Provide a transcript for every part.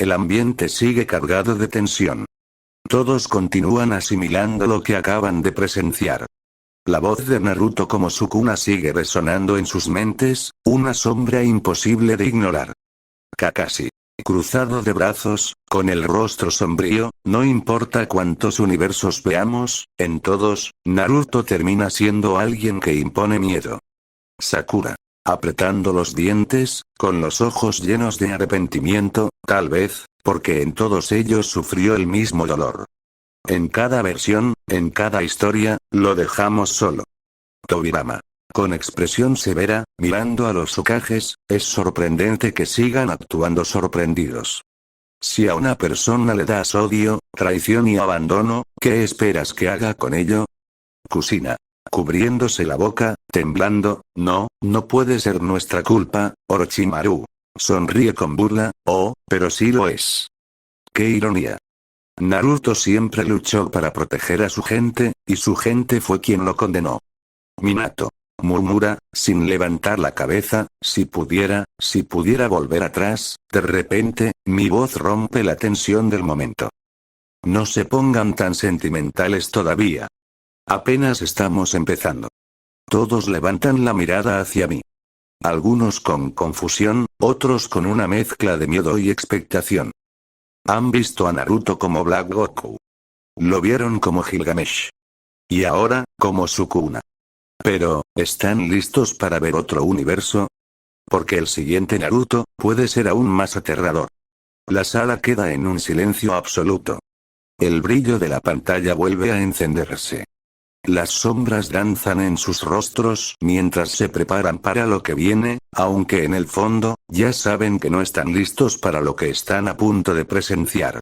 el ambiente sigue cargado de tensión. Todos continúan asimilando lo que acaban de presenciar. La voz de Naruto como Sukuna sigue resonando en sus mentes, una sombra imposible de ignorar. Kakashi. Cruzado de brazos, con el rostro sombrío, no importa cuántos universos veamos, en todos, Naruto termina siendo alguien que impone miedo. Sakura. Apretando los dientes, con los ojos llenos de arrepentimiento, tal vez, porque en todos ellos sufrió el mismo dolor. En cada versión, en cada historia, lo dejamos solo. Tobirama. Con expresión severa, mirando a los Hokages, es sorprendente que sigan actuando sorprendidos. Si a una persona le das odio, traición y abandono, ¿qué esperas que haga con ello? Kushina. Cubriéndose la boca, temblando, no puede ser nuestra culpa, Orochimaru. Sonríe con burla, oh, pero sí lo es. ¡Qué ironía! Naruto siempre luchó para proteger a su gente, y su gente fue quien lo condenó. Minato. Murmura, sin levantar la cabeza, si pudiera volver atrás, de repente, mi voz rompe la tensión del momento. No se pongan tan sentimentales todavía. Apenas estamos empezando. Todos levantan la mirada hacia mí. Algunos con confusión, otros con una mezcla de miedo y expectación. Han visto a Naruto como Black Goku. Lo vieron como Gilgamesh. Y ahora, como Sukuna. Pero, ¿están listos para ver otro universo? Porque el siguiente Naruto, puede ser aún más aterrador. La sala queda en un silencio absoluto. El brillo de la pantalla vuelve a encenderse. Las sombras danzan en sus rostros mientras se preparan para lo que viene, aunque en el fondo, ya saben que no están listos para lo que están a punto de presenciar.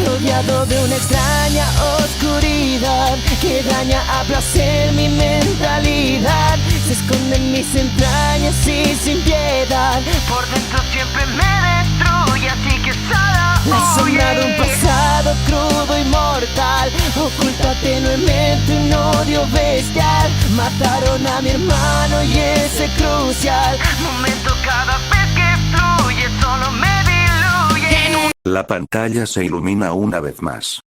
Rodeado de una extraña oscuridad que daña a placer mi mentalidad. Se esconde en mis entrañas y sin piedad. Por dentro siempre me destruye, así que solo la sombra de un pasado crudo y mortal oculta tenuemente un odio bestial. Mataron a mi hermano y ese crucial momento cada vez que fluye solo me diluye en un... La pantalla se ilumina una vez más.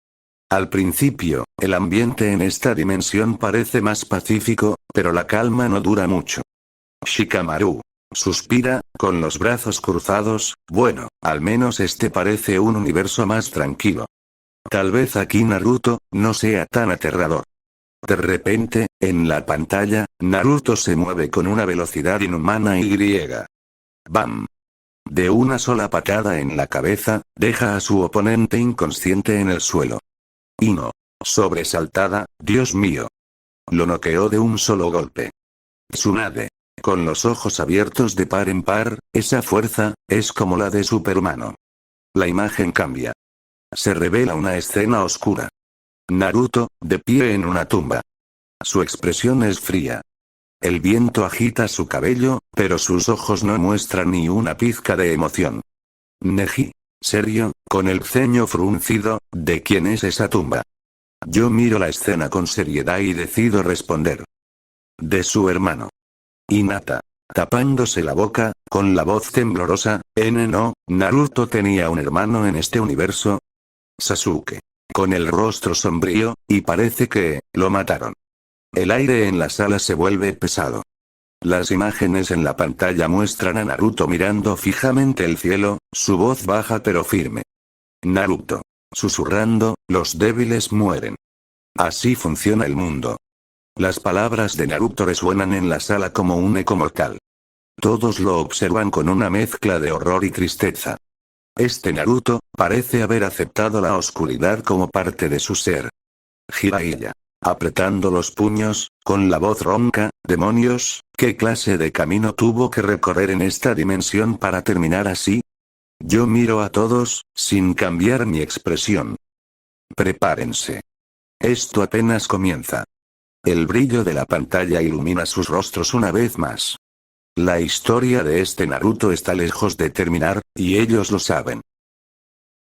Al principio, el ambiente en esta dimensión parece más pacífico, pero la calma no dura mucho. Shikamaru suspira, con los brazos cruzados, bueno, al menos este parece un universo más tranquilo. Tal vez aquí Naruto, no sea tan aterrador. De repente, en la pantalla, Naruto se mueve con una velocidad inhumana y... ¡Bam! De una sola patada en la cabeza, deja a su oponente inconsciente en el suelo. Ino. Sobresaltada, Dios mío. Lo noqueó de un solo golpe. Tsunade. Con los ojos abiertos de par en par, esa fuerza, es como la de Superhumano. La imagen cambia. Se revela una escena oscura. Naruto, de pie en una tumba. Su expresión es fría. El viento agita su cabello, pero sus ojos no muestran ni una pizca de emoción. Neji. Serio, con el ceño fruncido, ¿de quién es esa tumba? Yo miro la escena con seriedad y decido responder. De su hermano. Hinata. Tapándose la boca, con la voz temblorosa, no, Naruto tenía un hermano en este universo. Sasuke. Con el rostro sombrío, y parece que, lo mataron. El aire en la sala se vuelve pesado. Las imágenes en la pantalla muestran a Naruto mirando fijamente el cielo, su voz baja pero firme. Naruto. Susurrando, los débiles mueren. Así funciona el mundo. Las palabras de Naruto resuenan en la sala como un eco mortal. Todos lo observan con una mezcla de horror y tristeza. Este Naruto, parece haber aceptado la oscuridad como parte de su ser. Jiraiya. Apretando los puños, con la voz ronca, demonios, ¿qué clase de camino tuvo que recorrer en esta dimensión para terminar así? Yo miro a todos, sin cambiar mi expresión. Prepárense. Esto apenas comienza. El brillo de la pantalla ilumina sus rostros una vez más. La historia de este Naruto está lejos de terminar, y ellos lo saben.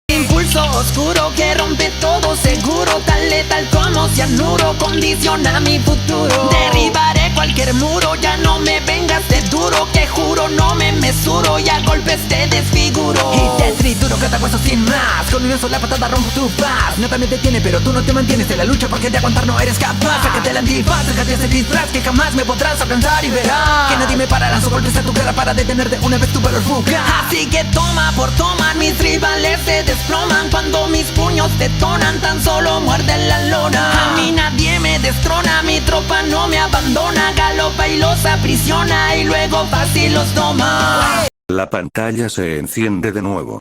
Impulso pulso oscuro que rompe todo seguro, tan letal como cianuro, condiciona mi futuro. Derribaré cualquier muro, ya no me vengas de duro, que juro no me mesuro y a golpes te desfiguro. Y te trituro cada hueso sin más, con una sola patada rompo tu paz. Nada me detiene pero tú no te mantienes en la lucha porque de aguantar no eres capaz. Sácate la antifaz, sácate ese disfraz que jamás me podrás alcanzar y verás que nadie me parará, su golpes a tu cara para detener de una vez tu valor fugaz. Así que toma por toma, mis rivales se desploman cuando mis puños detonan, tan solo muerde la lona. A mí nadie me destrona, mi tropa no me abandona, galopa y los aprisiona y luego fácil los toma. La pantalla se enciende de nuevo.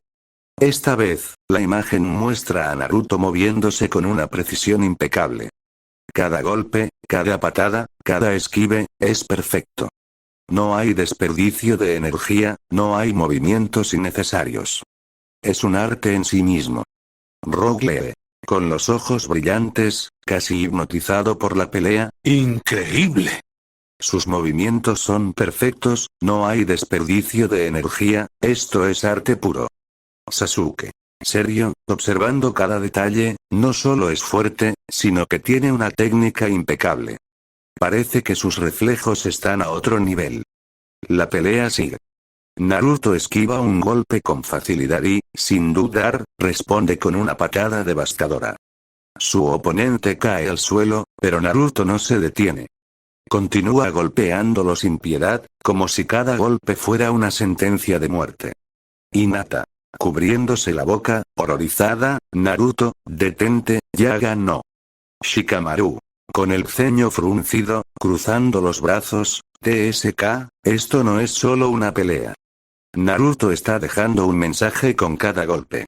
Esta vez, la imagen muestra a Naruto moviéndose con una precisión impecable. Cada golpe, cada patada, cada esquive, es perfecto. No hay desperdicio de energía, no hay movimientos innecesarios. Es un arte en sí mismo. Rogue Lee, con los ojos brillantes, casi hipnotizado por la pelea. ¡Increíble! Sus movimientos son perfectos, no hay desperdicio de energía, esto es arte puro. Sasuke, serio, observando cada detalle, no solo es fuerte, sino que tiene una técnica impecable. Parece que sus reflejos están a otro nivel. La pelea sigue. Naruto esquiva un golpe con facilidad y, sin dudar, responde con una patada devastadora. Su oponente cae al suelo, pero Naruto no se detiene. Continúa golpeándolo sin piedad, como si cada golpe fuera una sentencia de muerte. Hinata, cubriéndose la boca, horrorizada, Naruto, detente, ya ganó. Shikamaru, con el ceño fruncido, cruzando los brazos, TSK, esto no es solo una pelea. Naruto está dejando un mensaje con cada golpe.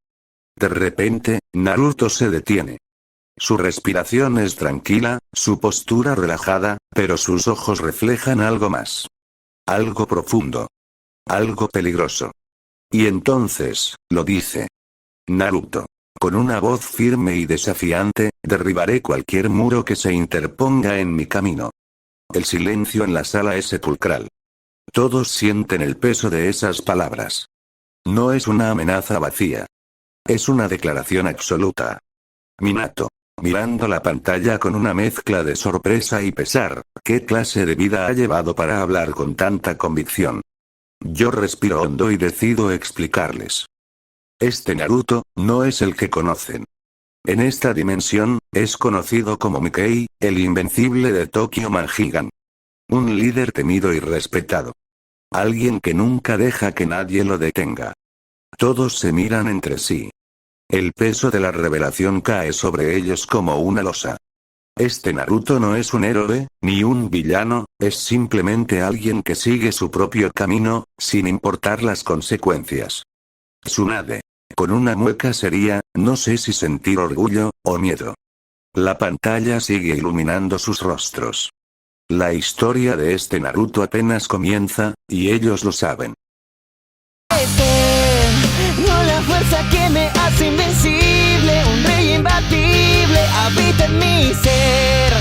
De repente, Naruto se detiene. Su respiración es tranquila, su postura relajada, pero sus ojos reflejan algo más. Algo profundo. Algo peligroso. Y entonces, lo dice. Naruto. Con una voz firme y desafiante, derribaré cualquier muro que se interponga en mi camino. El silencio en la sala es sepulcral. Todos sienten el peso de esas palabras. No es una amenaza vacía. Es una declaración absoluta. Minato, mirando la pantalla con una mezcla de sorpresa y pesar, ¿qué clase de vida ha llevado para hablar con tanta convicción? Yo respiro hondo y decido explicarles. Este Naruto, no es el que conocen. En esta dimensión, es conocido como Mikkei, el invencible de Tokyo Manjigan. Un líder temido y respetado. Alguien que nunca deja que nadie lo detenga. Todos se miran entre sí. El peso de la revelación cae sobre ellos como una losa. Este Naruto no es un héroe, ni un villano, es simplemente alguien que sigue su propio camino, sin importar las consecuencias. Tsunade. Con una mueca seria, no sé si sentir orgullo, o miedo. La pantalla sigue iluminando sus rostros. La historia de este Naruto apenas comienza, y ellos lo saben. No la fuerza que me hace invencible, un rey imbatible habita en mi ser.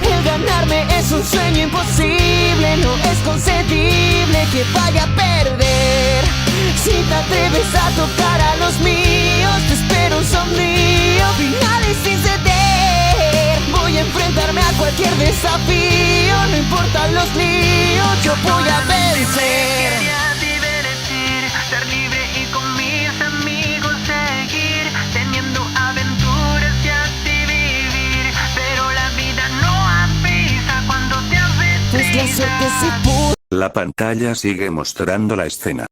El ganarme es un sueño imposible, no es concebible que vaya a perder. Si te atreves a tocar a los míos, te espero un sombrío final y sin ceder. Voy a enfrentarme a cualquier desafío, no importan los líos, yo voy a vencer. Quería divertir, ser libre y con mis amigos seguir, teniendo aventuras y así vivir, pero la vida no avisa cuando te hace Pues la suerte se puso. La pantalla sigue mostrando la escena.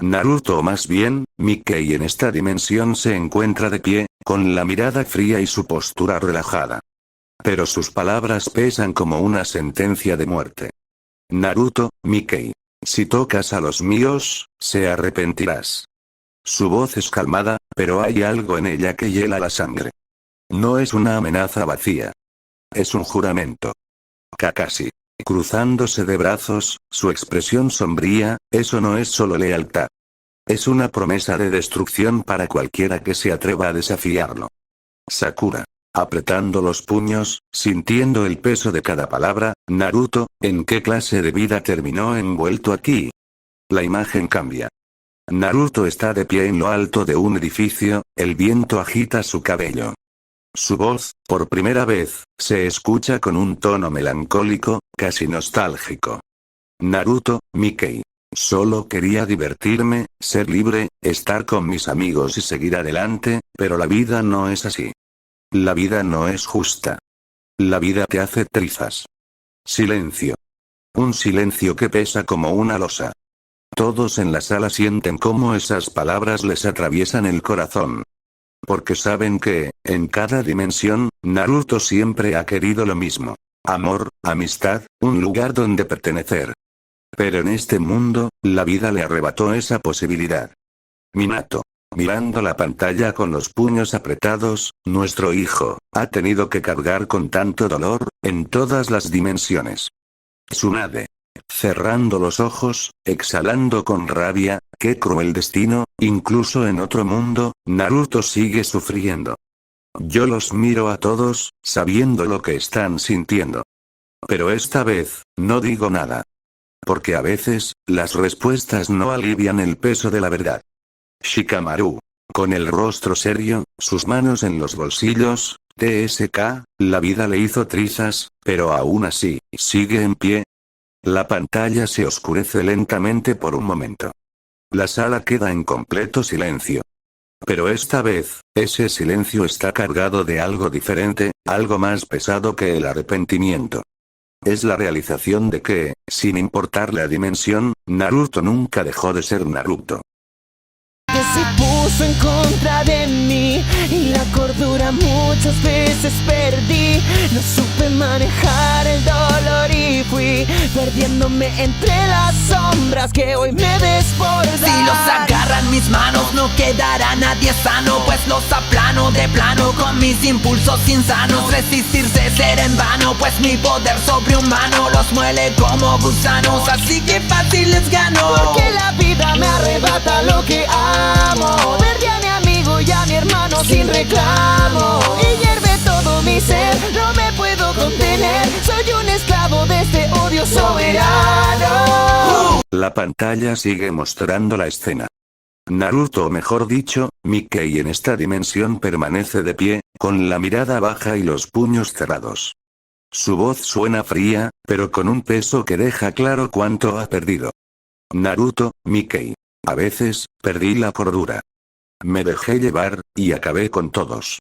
Naruto, o más bien, Mikkei en esta dimensión se encuentra de pie, con la mirada fría y su postura relajada. Pero sus palabras pesan como una sentencia de muerte. Naruto, Mikkei. Si tocas a los míos, se arrepentirás. Su voz es calmada, pero hay algo en ella que hiela la sangre. No es una amenaza vacía. Es un juramento. Kakashi. Cruzándose de brazos, su expresión sombría, eso no es solo lealtad. Es una promesa de destrucción para cualquiera que se atreva a desafiarlo. Sakura. Apretando los puños, sintiendo el peso de cada palabra, Naruto, ¿en qué clase de vida terminó envuelto aquí? La imagen cambia. Naruto está de pie en lo alto de un edificio, el viento agita su cabello. Su voz, por primera vez, se escucha con un tono melancólico, casi nostálgico. Naruto, Mickey. Solo quería divertirme, ser libre, estar con mis amigos y seguir adelante, pero la vida no es así. La vida no es justa. La vida te hace trizas. Silencio. Un silencio que pesa como una losa. Todos en la sala sienten cómo esas palabras les atraviesan el corazón. Porque saben que, en cada dimensión, Naruto siempre ha querido lo mismo. Amor, amistad, un lugar donde pertenecer. Pero en este mundo, la vida le arrebató esa posibilidad. Minato. Mirando la pantalla con los puños apretados, nuestro hijo, ha tenido que cargar con tanto dolor, en todas las dimensiones. Tsunade. Cerrando los ojos, exhalando con rabia, qué cruel destino, incluso en otro mundo, Naruto sigue sufriendo. Yo los miro a todos, sabiendo lo que están sintiendo. Pero esta vez, no digo nada. Porque a veces, las respuestas no alivian el peso de la verdad. Shikamaru. Con el rostro serio, sus manos en los bolsillos, TSK, la vida le hizo trizas, pero aún así, sigue en pie. La pantalla se oscurece lentamente por un momento. La sala queda en completo silencio. Pero esta vez, ese silencio está cargado de algo diferente, algo más pesado que el arrepentimiento. Es la realización de que, sin importar la dimensión, Naruto nunca dejó de ser Naruto. Que se puso en contra de mí y la cordura muchas veces perdí. No supe manejar el dolor y fui perdiéndome entre las sombras que hoy me desbordan. Si los agarran mis manos no quedará nadie sano, pues los aplano de plano con mis impulsos insanos. Resistirse será en vano, pues mi poder sobrehumano los muele como gusanos, así que fácil les gano. Porque la vida me arrebata lo que amo. Perdí a mi amigo y a mi hermano sin reclamo. Y hierve todo mi ser, no me puedo contener. Soy un esclavo de este odio soberano. La pantalla sigue mostrando la escena. Naruto, o mejor dicho, Mickey en esta dimensión permanece de pie, con la mirada baja y los puños cerrados. Su voz suena fría, pero con un peso que deja claro cuánto ha perdido. Naruto, Mickey. A veces, perdí la cordura. Me dejé llevar, y acabé con todos.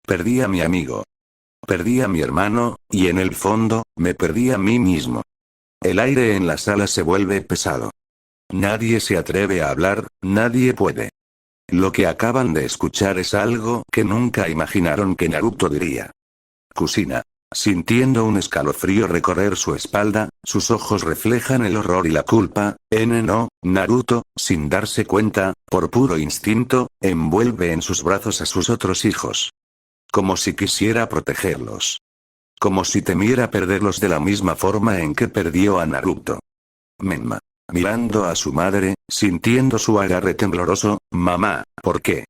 Perdí a mi amigo. Perdí a mi hermano, y en el fondo, me perdí a mí mismo. El aire en la sala se vuelve pesado. Nadie se atreve a hablar, nadie puede. Lo que acaban de escuchar es algo que nunca imaginaron que Naruto diría. Kushina. Sintiendo un escalofrío recorrer su espalda, sus ojos reflejan el horror y la culpa. No, Naruto, sin darse cuenta, por puro instinto, envuelve en sus brazos a sus otros hijos. Como si quisiera protegerlos. Como si temiera perderlos de la misma forma en que perdió a Naruto. Menma. Mirando a su madre, sintiendo su agarre tembloroso, mamá, ¿por qué?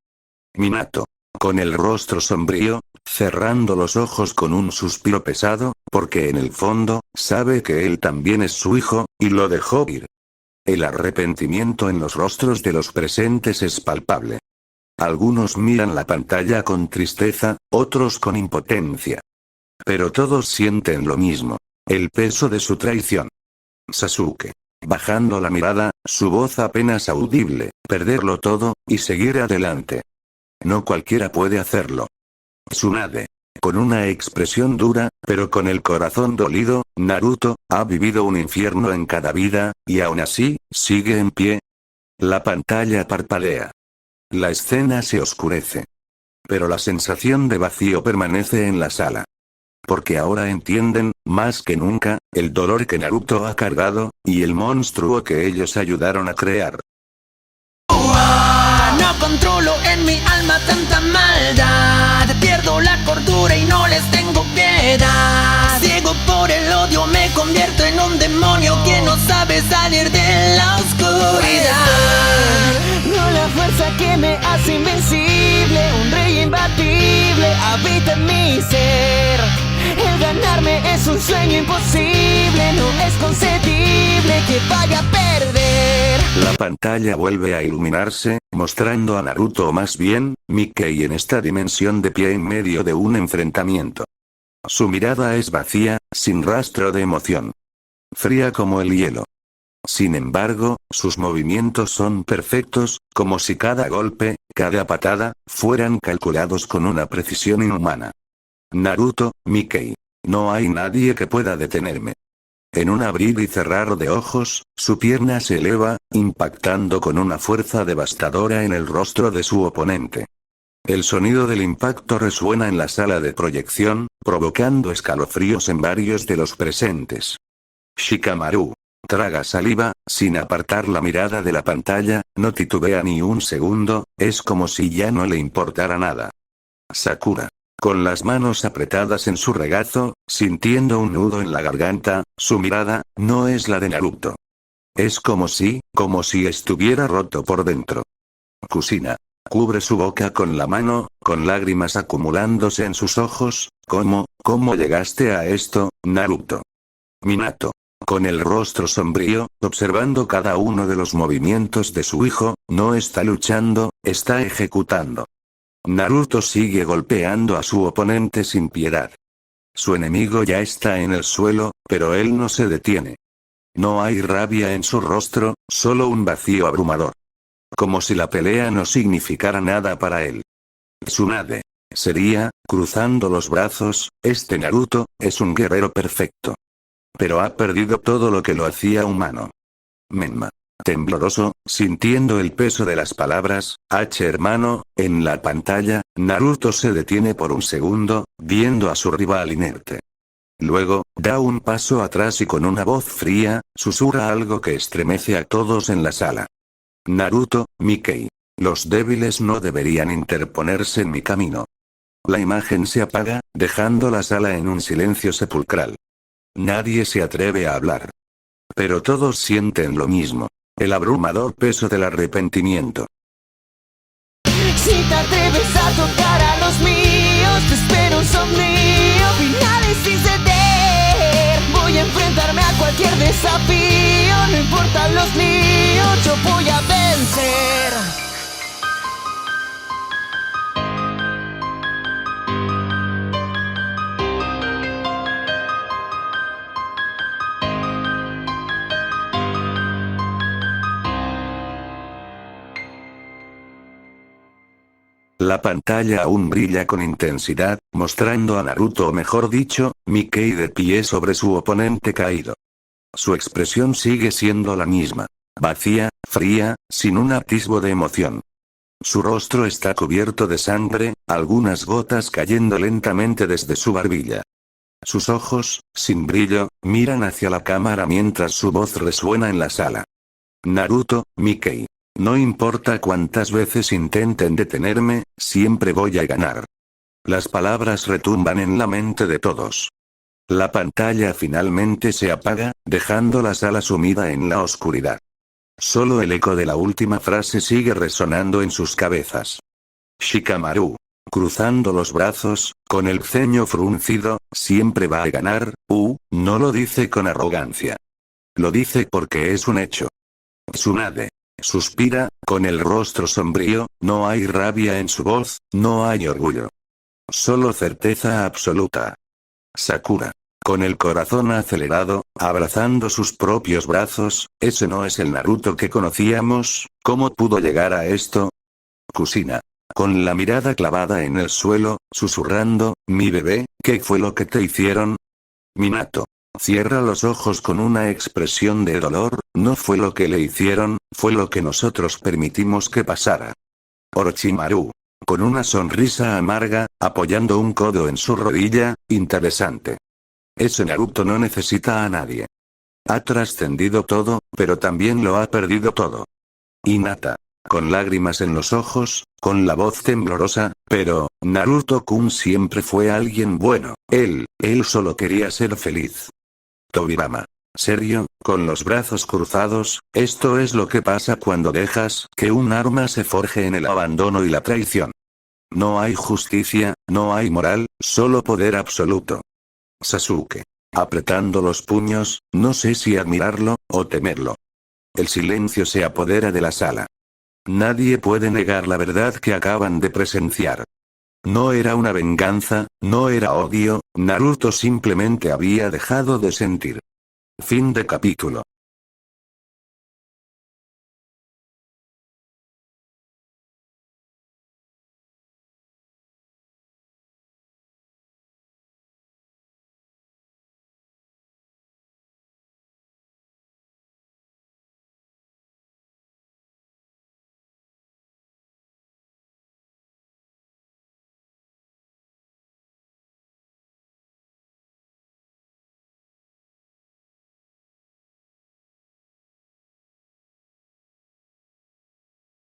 Minato. Con el rostro sombrío, cerrando los ojos con un suspiro pesado, porque en el fondo, sabe que él también es su hijo, y lo dejó ir. El arrepentimiento en los rostros de los presentes es palpable. Algunos miran la pantalla con tristeza, otros con impotencia. Pero todos sienten lo mismo, el peso de su traición. Sasuke. Bajando la mirada, su voz apenas audible, perderlo todo, y seguir adelante. No cualquiera puede hacerlo. Tsunade. Con una expresión dura, pero con el corazón dolido, Naruto, ha vivido un infierno en cada vida, y aún así, sigue en pie. La pantalla parpadea. La escena se oscurece. Pero la sensación de vacío permanece en la sala. Porque ahora entienden, más que nunca, el dolor que Naruto ha cargado, y el monstruo que ellos ayudaron a crear. No controlo en mi alma tanta maldad. Pierdo la cordura y no les tengo piedad. Ciego por el odio me convierto en un demonio que no sabe salir de la oscuridad. No la fuerza que me hace invencible, un rey imbatible habita en mi ser. El ganarme es un sueño imposible, no es concebible que vaya a perder. La pantalla vuelve a iluminarse, mostrando a Naruto o más bien, Mickey en esta dimensión de pie en medio de un enfrentamiento. Su mirada es vacía, sin rastro de emoción. Fría como el hielo. Sin embargo, sus movimientos son perfectos, como si cada golpe, cada patada, fueran calculados con una precisión inhumana. Naruto, Mickey. No hay nadie que pueda detenerme. En un abrir y cerrar de ojos, su pierna se eleva, impactando con una fuerza devastadora en el rostro de su oponente. El sonido del impacto resuena en la sala de proyección, provocando escalofríos en varios de los presentes. Shikamaru traga saliva, sin apartar la mirada de la pantalla, no titubea ni un segundo, es como si ya no le importara nada. Sakura, con las manos apretadas en su regazo, sintiendo un nudo en la garganta, su mirada, no es la de Naruto. Es como si estuviera roto por dentro. Kusina cubre su boca con la mano, con lágrimas acumulándose en sus ojos. ¿Cómo llegaste a esto, Naruto? Minato, con el rostro sombrío, observando cada uno de los movimientos de su hijo, no está luchando, está ejecutando. Naruto sigue golpeando a su oponente sin piedad. Su enemigo ya está en el suelo, pero él no se detiene. No hay rabia en su rostro, solo un vacío abrumador. Como si la pelea no significara nada para él. Tsunade sería, cruzando los brazos, este Naruto, es un guerrero perfecto. Pero ha perdido todo lo que lo hacía humano. Menma, tembloroso, sintiendo el peso de las palabras, hermano, en la pantalla, Naruto se detiene por un segundo, viendo a su rival inerte. Luego, da un paso atrás y con una voz fría, susurra algo que estremece a todos en la sala. Naruto, Mickey. Los débiles no deberían interponerse en mi camino. La imagen se apaga, dejando la sala en un silencio sepulcral. Nadie se atreve a hablar. Pero todos sienten lo mismo. El abrumador peso del arrepentimiento. Si te atreves a tocar a los míos, te espero un somnio, finales sin ceder. Voy a enfrentarme a cualquier desafío, no importan los líos, yo voy a vencer. La pantalla aún brilla con intensidad, mostrando a Naruto o mejor dicho, Mickey de pie sobre su oponente caído. Su expresión sigue siendo la misma. Vacía, fría, sin un atisbo de emoción. Su rostro está cubierto de sangre, algunas gotas cayendo lentamente desde su barbilla. Sus ojos, sin brillo, miran hacia la cámara mientras su voz resuena en la sala. Naruto, Mickey. No importa cuántas veces intenten detenerme, siempre voy a ganar. Las palabras retumban en la mente de todos. La pantalla finalmente se apaga, dejando la sala sumida en la oscuridad. Solo el eco de la última frase sigue resonando en sus cabezas. Shikamaru, cruzando los brazos, con el ceño fruncido, siempre va a ganar, no lo dice con arrogancia. Lo dice porque es un hecho. Tsunade suspira, con el rostro sombrío, no hay rabia en su voz, no hay orgullo. Solo certeza absoluta. Sakura, con el corazón acelerado, abrazando sus propios brazos, ese no es el Naruto que conocíamos, ¿cómo pudo llegar a esto? Kusina, con la mirada clavada en el suelo, susurrando, mi bebé, ¿qué fue lo que te hicieron? Minato cierra los ojos con una expresión de dolor, no fue lo que le hicieron, fue lo que nosotros permitimos que pasara. Orochimaru, con una sonrisa amarga, apoyando un codo en su rodilla, interesante. Ese Naruto no necesita a nadie. Ha trascendido todo, pero también lo ha perdido todo. Hinata, con lágrimas en los ojos, con la voz temblorosa, pero, Naruto-kun siempre fue alguien bueno, él solo quería ser feliz. Tobirama, serio, con los brazos cruzados, esto es lo que pasa cuando dejas que un arma se forje en el abandono y la traición. No hay justicia, no hay moral, solo poder absoluto. Sasuke, apretando los puños, no sé si admirarlo, o temerlo. El silencio se apodera de la sala. Nadie puede negar la verdad que acaban de presenciar. No era una venganza, no era odio, Naruto simplemente había dejado de sentir. Fin de capítulo.